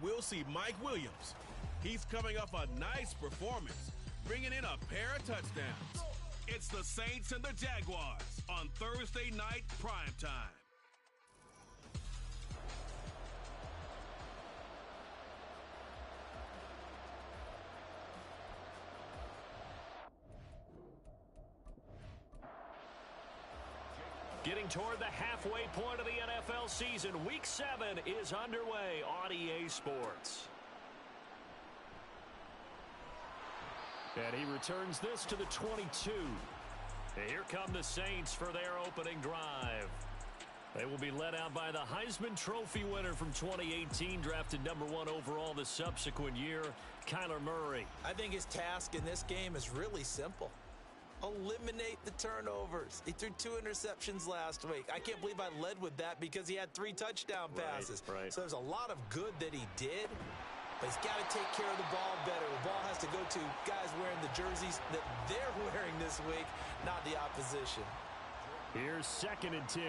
we'll see Mike Williams. He's coming off a nice performance, bringing in a pair of touchdowns. It's the Saints and the Jaguars on Thursday night primetime. Getting toward the halfway point of the NFL season, Week 7 is underway on EA Sports. And he returns this to the 22. And here come the Saints for their opening drive. They will be led out by the Heisman Trophy winner from 2018, drafted #1 overall the subsequent year, Kyler Murray. I think his task in this game is really simple. Eliminate the turnovers. He threw 2 interceptions last week. I can't believe I led with that because he had 3 touchdown passes. Right. So there's a lot of good that he did, but he's got to take care of the ball better. The ball has to go to guys wearing the jerseys that they're wearing this week, not the opposition. Here's 2nd and 10.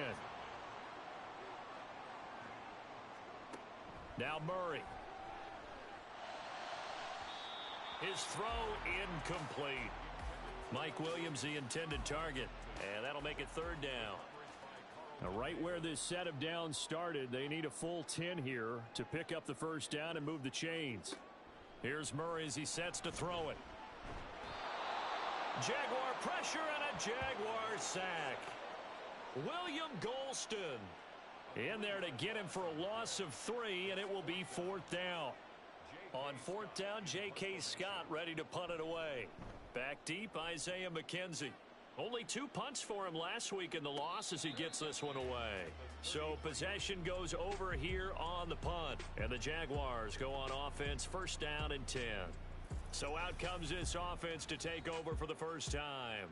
Now Murray. His throw incomplete. Mike Williams, the intended target, and that'll make it 3rd down. Now, right where this set of downs started, they need a full 10 here to pick up the 1st down and move the chains. Here's Murray as he sets to throw it. Jaguar pressure and a Jaguar sack. William Golston in there to get him for a loss of 3, and it will be 4th down. On 4th down, J.K. Scott ready to punt it away. Back deep, Isaiah McKenzie. Only 2 punts for him last week in the loss as he gets this one away. So possession goes over here on the punt. And the Jaguars go on offense, 1st down and 10. So out comes this offense to take over for the first time.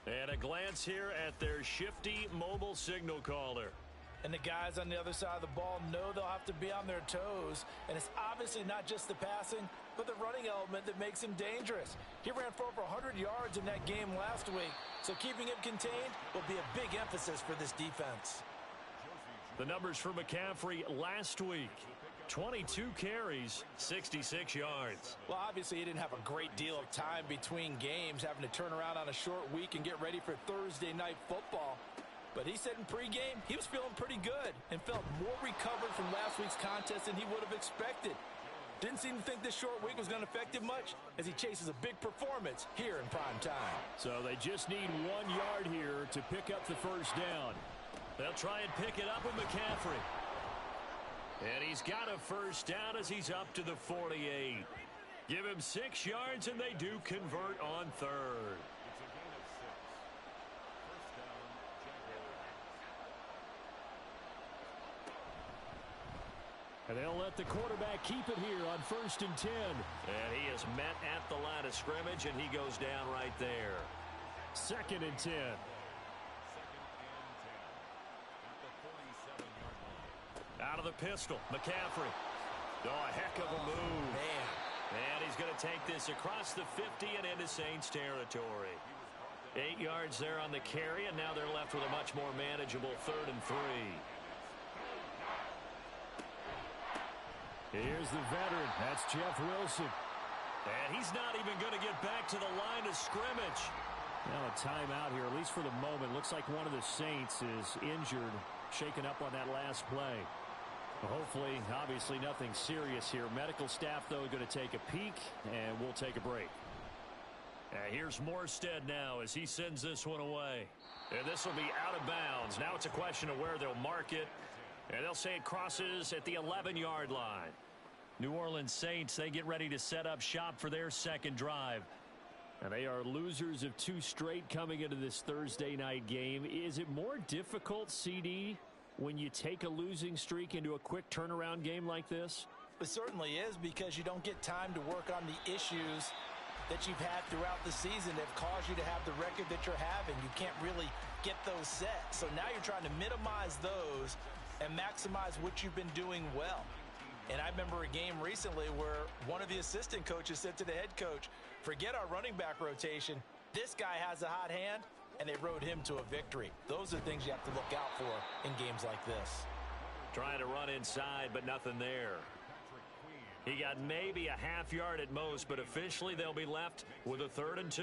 And a glance here at their shifty mobile signal caller. And the guys on the other side of the ball know they'll have to be on their toes. And it's obviously not just the passing, but the running element that makes him dangerous. He ran for over 100 yards in that game last week, so keeping him contained will be a big emphasis for this defense. The numbers for McCaffrey last week. 22 carries, 66 yards. Well, obviously he didn't have a great deal of time between games, having to turn around on a short week and get ready for Thursday night football. But he said in pregame he was feeling pretty good and felt more recovered from last week's contest than he would have expected. Didn't seem to think this short week was going to affect him much as he chases a big performance here in prime time. So they just need 1 yard here to pick up the 1st down. They'll try and pick it up with McCaffrey. And he's got a 1st down as he's up to the 48. Give him 6 yards and they do convert on 3rd. And they'll let the quarterback keep it here on 1st and 10. And he is met at the line of scrimmage, and he goes down right there. 2nd and 10. Out of the pistol, McCaffrey. Oh, a heck of a move. Man. And he's going to take this across the 50 and into Saints territory. 8 yards there on the carry, and now they're left with a much more manageable 3rd and 3. Here's the veteran. That's Jeff Wilson. And he's not even going to get back to the line of scrimmage. Now a timeout here, at least for the moment. Looks like one of the Saints is injured, shaken up on that last play. Hopefully, obviously nothing serious here. Medical staff, though, going to take a peek, and we'll take a break. And here's Morstead now as he sends this one away. And this will be out of bounds. Now it's a question of where they'll mark it. And they'll say it crosses at the 11-yard line. New Orleans Saints, they get ready to set up shop for their 2nd drive. And they are losers of 2 straight coming into this Thursday night game. Is it more difficult, CD, when you take a losing streak into a quick turnaround game like this? It certainly is, because you don't get time to work on the issues that you've had throughout the season that have caused you to have the record that you're having. You can't really get those set. So now you're trying to minimize those and maximize what you've been doing well. And I remember a game recently where one of the assistant coaches said to the head coach, forget our running back rotation. This guy has a hot hand, and they rode him to a victory. Those are things you have to look out for in games like this. Trying to run inside, but nothing there. He got maybe a half yard at most, but officially they'll be left with a 3rd and 2.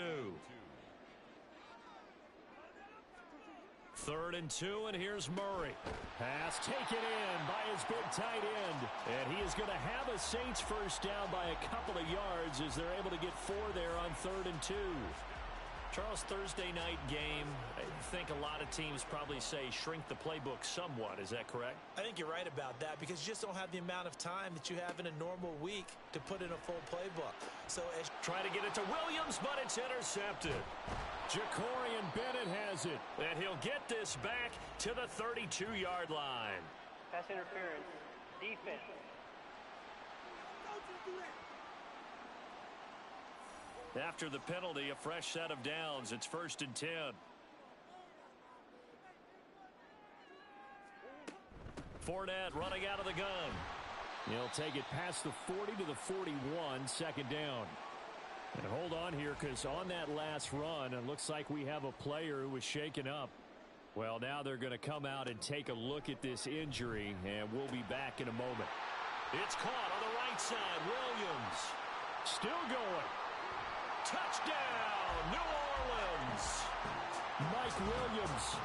3rd and 2, and here's Murray. Pass taken in by his big tight end. And he is going to have a Saints first down by a couple of yards as they're able to get 4 there on 3rd and 2. Charles, Thursday night game, I think a lot of teams probably say shrink the playbook somewhat. Is that correct? I think you're right about that because you just don't have the amount of time that you have in a normal week to put in a full playbook. So as try to get it to Williams, but it's intercepted. Jacorian Bennett has it, and he'll get this back to the 32-yard line. Pass interference. Defense. After the penalty, a fresh set of downs. It's 1st and 10. Fournette running out of the gun. He'll take it past the 40 to the 41, 2nd down. And hold on here, because on that last run, it looks like we have a player who was shaken up. Well, now they're going to come out and take a look at this injury, and we'll be back in a moment. It's caught on the right side. Williams still going. Touchdown, New Orleans. Mike Williams,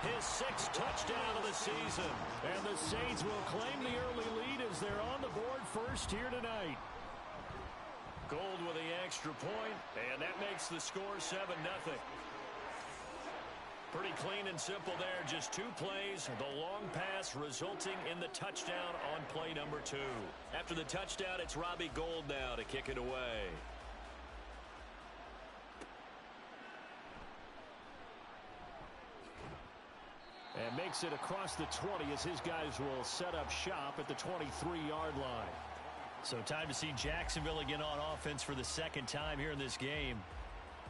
his 6th touchdown of the season. And the Saints will claim the early lead as they're on the board first here tonight. Gold with the extra point, and that makes the score 7-0. Pretty clean and simple there. Just 2 plays. The long pass resulting in the touchdown on play number 2. After the touchdown, it's Robbie Gould now to kick it away. And makes it across the 20 as his guys will set up shop at the 23-yard line. So time to see Jacksonville again on offense for the 2nd time here in this game.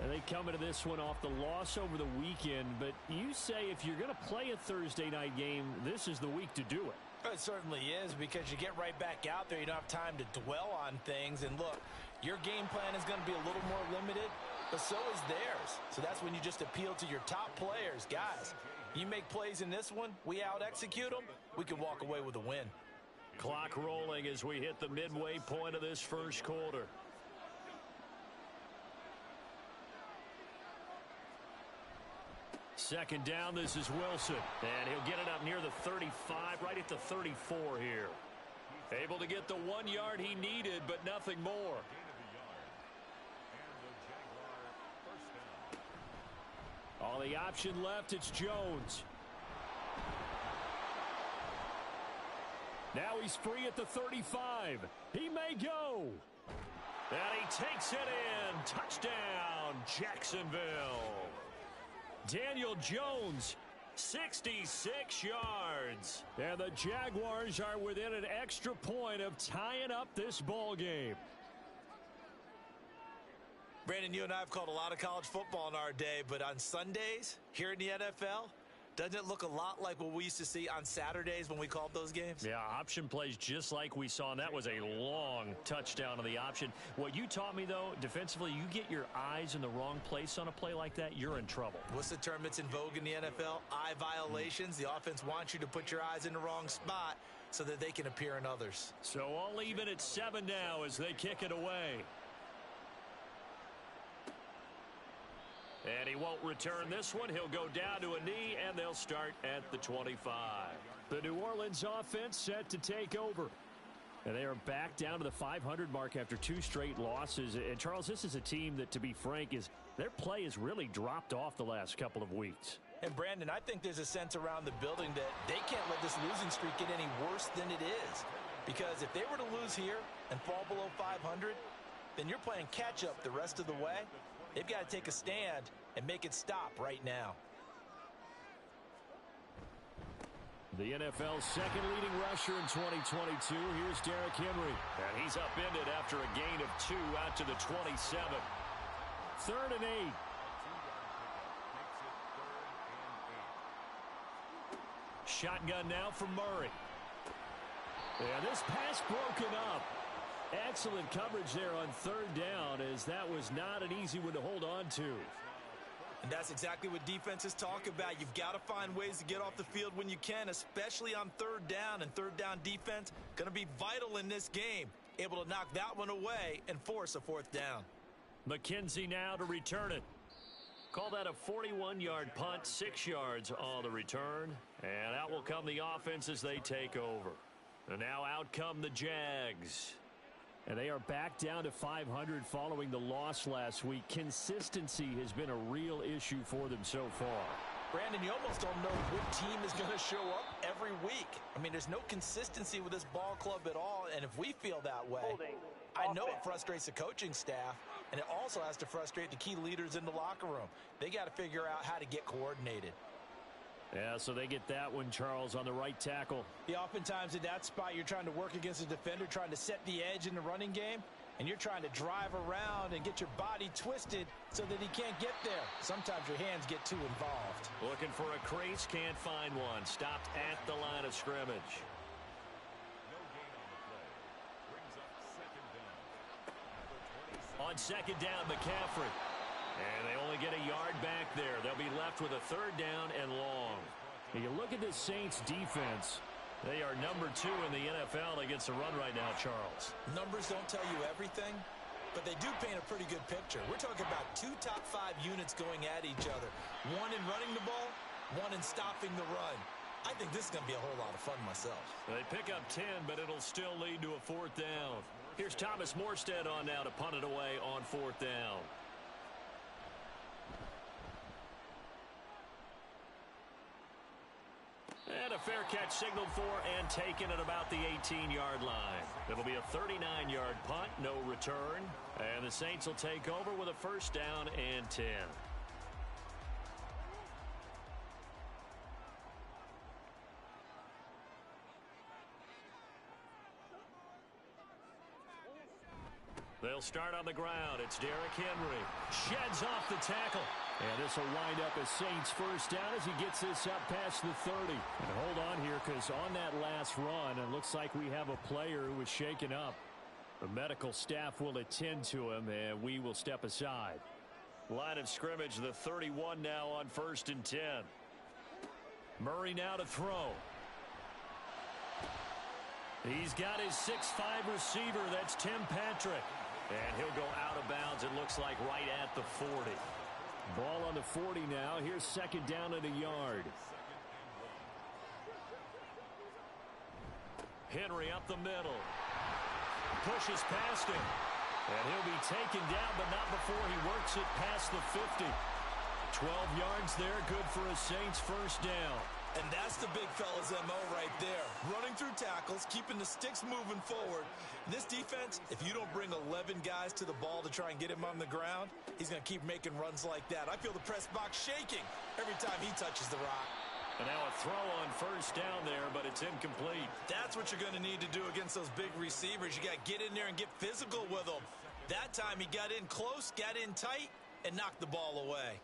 And they come into this one off the loss over the weekend. But you say if you're going to play a Thursday night game, this is the week to do it. It certainly is, because you get right back out there. You don't have time to dwell on things. And look, your game plan is going to be a little more limited, but so is theirs. So that's when you just appeal to your top players. Guys, you make plays in this one, we out-execute them, we can walk away with a win. Clock rolling as we hit the midway point of this first quarter. Second down, this is Wilson. And he'll get it up near the 35, right at the 34 here. Able to get the 1 yard he needed, but nothing more. All the option left, it's Jones. Now he's free at the 35. He may go. And he takes it in. Touchdown, Jacksonville. Daniel Jones, 66 yards. And the Jaguars are within an extra point of tying up this ball game. Brandon, you and I have called a lot of college football in our day, but on Sundays here in the NFL, doesn't it look a lot like what we used to see on Saturdays when we called those games? Yeah, option plays just like we saw, and that was a long touchdown on the option. What you taught me, though, defensively, you get your eyes in the wrong place on a play like that, you're in trouble. What's the term that's in vogue in the NFL? Eye violations. The offense wants you to put your eyes in the wrong spot so that they can appear in others. So all even at 7 now as they kick it away. And he won't return this one. He'll go down to a knee, and they'll start at the 25. The New Orleans offense set to take over. And they are back down to the 500 mark after 2 straight losses. And, Charles, this is a team that, to be frank, their play has really dropped off the last couple of weeks. And, Brandon, I think there's a sense around the building that they can't let this losing streak get any worse than it is. Because if they were to lose here and fall below 500, then you're playing catch-up the rest of the way. They've got to take a stand and make it stop right now. The NFL's second leading rusher in 2022. Here's Derrick Henry. And he's upended after a gain of 2 out to the 27. 3rd and 8. Shotgun now from Murray. And this pass broken up. Excellent coverage there on 3rd down, as that was not an easy one to hold on to. And that's exactly what defenses talk about. You've got to find ways to get off the field when you can, especially on 3rd down. And 3rd down defense going to be vital in this game. able to knock that one away and force a 4th down. McKenzie now to return it. Call that a 41-yard punt, 6 yards on the return. And out will come the offense as they take over. And now out come the Jags. And they are back down to 500 following the loss last week. Consistency has been a real issue for them so far. Brandon, you almost don't know what team is going to show up every week. I mean, there's no consistency with this ball club at all, and if we feel that way, I know it frustrates the coaching staff, and it also has to frustrate the key leaders in the locker room. They got to figure out how to get coordinated. Yeah, so they get that one, Charles, on the right tackle. Yeah, oftentimes in that spot, you're trying to work against a defender, trying to set the edge in the running game, and you're trying to drive around and get your body twisted so that he can't get there. Sometimes your hands get too involved. Looking for a crease, can't find one. Stopped at the line of scrimmage. On 2nd down, McCaffrey. And they only get a yard back there. They'll be left with a 3rd down and long. You look at this Saints defense. They are number 2 in the NFL against the run right now, Charles. Numbers don't tell you everything, but they do paint a pretty good picture. We're talking about 2 top 5 units going at each other. One in running the ball, one in stopping the run. I think this is going to be a whole lot of fun myself. They pick up 10, but it'll still lead to a 4th down. Here's Thomas Morstead on now to punt it away on 4th down. And a fair catch signaled for and taken at about the 18-yard line. It'll be a 39-yard punt, no return. And the Saints will take over with a 1st down and 10. They'll start on the ground. It's Derrick Henry. Sheds off the tackle. And this will wind up a Saints 1st down as he gets this up past the 30. And hold on here, because on that last run, it looks like we have a player who was shaken up. The medical staff will attend to him, and we will step aside. Line of scrimmage, the 31 now on 1st and 10. Murray now to throw. He's got his 6'5 receiver. That's Tim Patrick. And he'll go out of bounds, it looks like, right at the 40. Ball on the 40 now. Here's 2nd down and a yard. Henry up the middle. Pushes past him. And he'll be taken down, but not before he works it past the 50. 12 yards there, good for a Saints 1st down. And that's the big fella's MO right there. Running through tackles, keeping the sticks moving forward. This defense, if you don't bring 11 guys to the ball to try and get him on the ground, he's going to keep making runs like that. I feel the press box shaking every time he touches the rock. And now a throw on 1st down there, but it's incomplete. That's what you're going to need to do against those big receivers. You got to get in there and get physical with them. That time he got in close, got in tight, and knocked the ball away.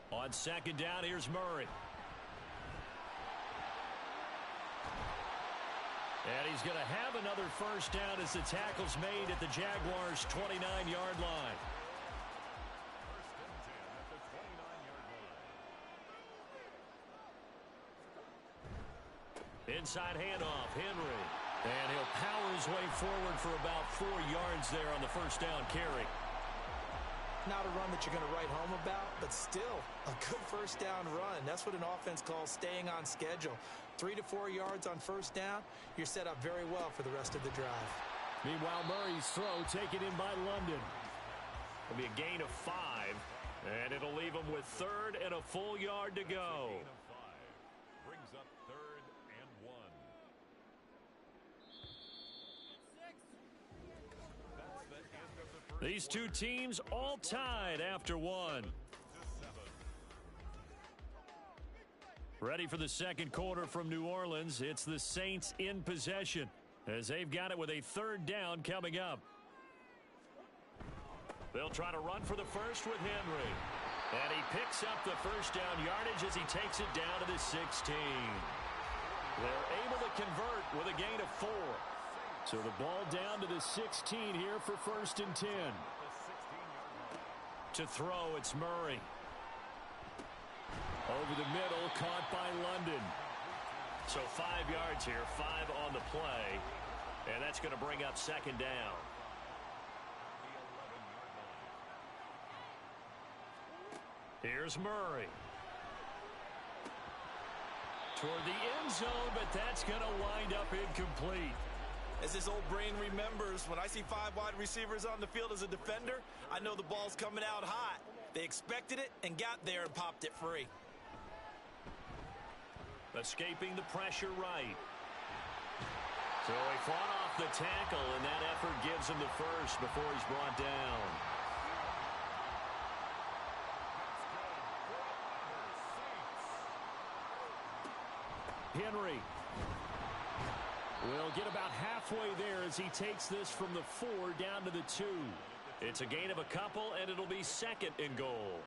On 2nd down, here's Murray. And he's going to have another 1st down as the tackle's made at the Jaguars' 29-yard line. Inside handoff, Henry. And he'll power his way forward for about 4 yards there on the 1st down carry. Not a run that you're going to write home about, but still a good 1st down run. That's what an offense calls staying on schedule. 3 to 4 yards on 1st down, you're set up very well for the rest of the drive. Meanwhile, Murray's throw taken in by London. It'll be a gain of 5, and it'll leave him with 3rd and a full yard to go. Brings up 3rd and 1. These two teams all tied after 1. Ready for the 2nd quarter from New Orleans. It's the Saints in possession as they've got it with a 3rd down coming up. They'll try to run for the 1st with Henry. And he picks up the 1st down yardage as he takes it down to the 16. They're able to convert with a gain of 4. So the ball down to the 16 here for 1st and 10. To throw, it's Murray. Over the middle, caught by London. So 5 yards here, 5 on the play. And that's going to bring up second down. Here's Murray. Toward the end zone, but that's going to wind up incomplete. As this old brain remembers, when I see 5 wide receivers on the field as a defender, I know the ball's coming out hot. They expected it and got there and popped it free. Escaping the pressure right. So he fought off the tackle, and that effort gives him the first before he's brought down. Henry will get about halfway there as he takes this from the 4 down to the 2. It's a gain of a couple, and it'll be second and goal.